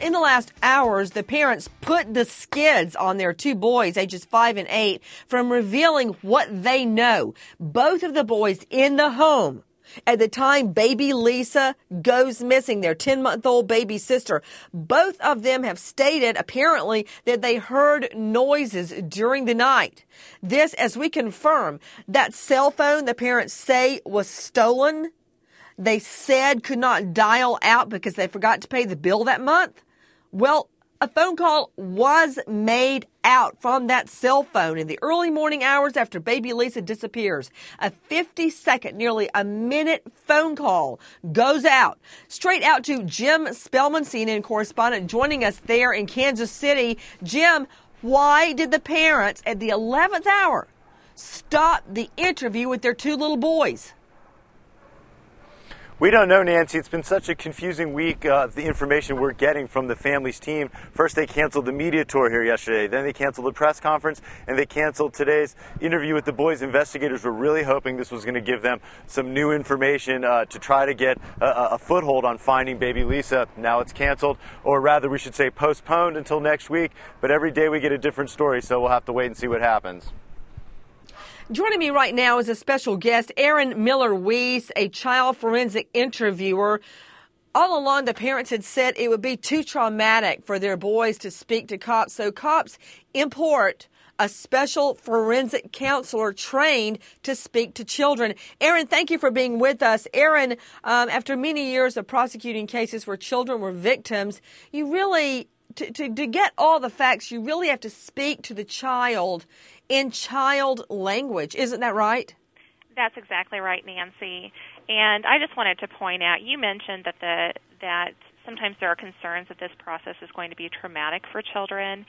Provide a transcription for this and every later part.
in the last hours, the parents put the skids on their two boys, ages 5 and 8, from revealing what they know. Both of the boys in the home at the time baby Lisa goes missing, their 10-month-old baby sister. Both of them have stated, apparently, that they heard noises during the night. This, as we confirm, that cell phone the parents say was stolen, they said could not dial out because they forgot to pay the bill that month. Well, a phone call was made out from that cell phone in the early morning hours after baby Lisa disappears. A 50-second, nearly a minute phone call goes out, straight out to Jim Spellman, CNN correspondent, joining us there in Kansas City. Jim, why did the parents at the 11th hour stop the interview with their two little boys? We don't know, Nancy. It's been such a confusing week, the information we're getting from the family's team. First, they canceled the media tour here yesterday. Then they canceled the press conference, and they canceled today's interview with the boys. Investigators were really hoping this was going to give them some new information to try to get a foothold on finding baby Lisa. Now it's canceled, or rather, we should say postponed until next week. But every day we get a different story, so we'll have to wait and see what happens. Joining me right now is a special guest, Erin Miller-Weiss, a child forensic interviewer. All along, the parents had said it would be too traumatic for their boys to speak to cops, so cops import a special forensic counselor trained to speak to children. Erin, thank you for being with us. Erin, after many years of prosecuting cases where children were victims, you really, to get all the facts, you really have to speak to the child in child language. Isn't that right? That's exactly right, Nancy. And I just wanted to point out, you mentioned that sometimes there are concerns that this process is going to be traumatic for children.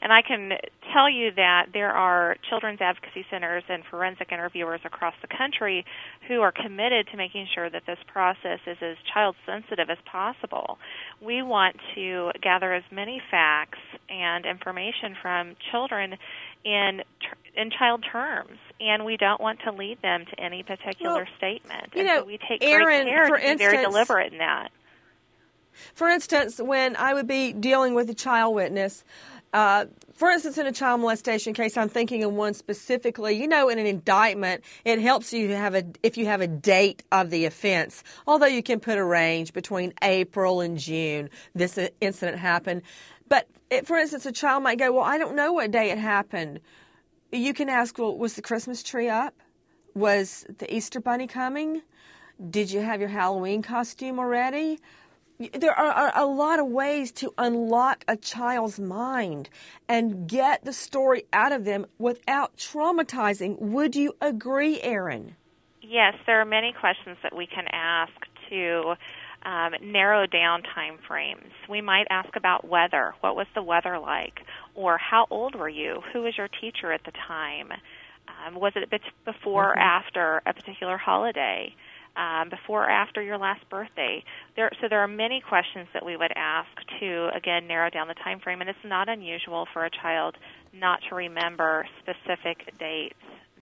And I can tell you that there are children's advocacy centers and forensic interviewers across the country who are committed to making sure that this process is as child-sensitive as possible. We want to gather as many facts and information from children in child terms, and we don't want to lead them to any particular statement. And so we take Erin, great care to be very deliberate in that. For instance, when I would be dealing with a child witness, for instance, in a child molestation case, I'm thinking of one specifically, in an indictment, it helps you if you have a date of the offense, although you can put a range between April and June, this incident happened. But for instance, a child might go, well, I don't know what day it happened. You can ask, well, was the Christmas tree up? Was the Easter bunny coming? Did you have your Halloween costume already? There are a lot of ways to unlock a child's mind and get the story out of them without traumatizing. Would you agree, Erin? Yes, there are many questions that we can ask to narrow down time frames. We might ask about weather. What was the weather like? Or how old were you? Who was your teacher at the time? Was it before or after a particular holiday? Before or after your last birthday? So there are many questions that we would ask to, again, narrow down the time frame. And it's not unusual for a child not to remember specific dates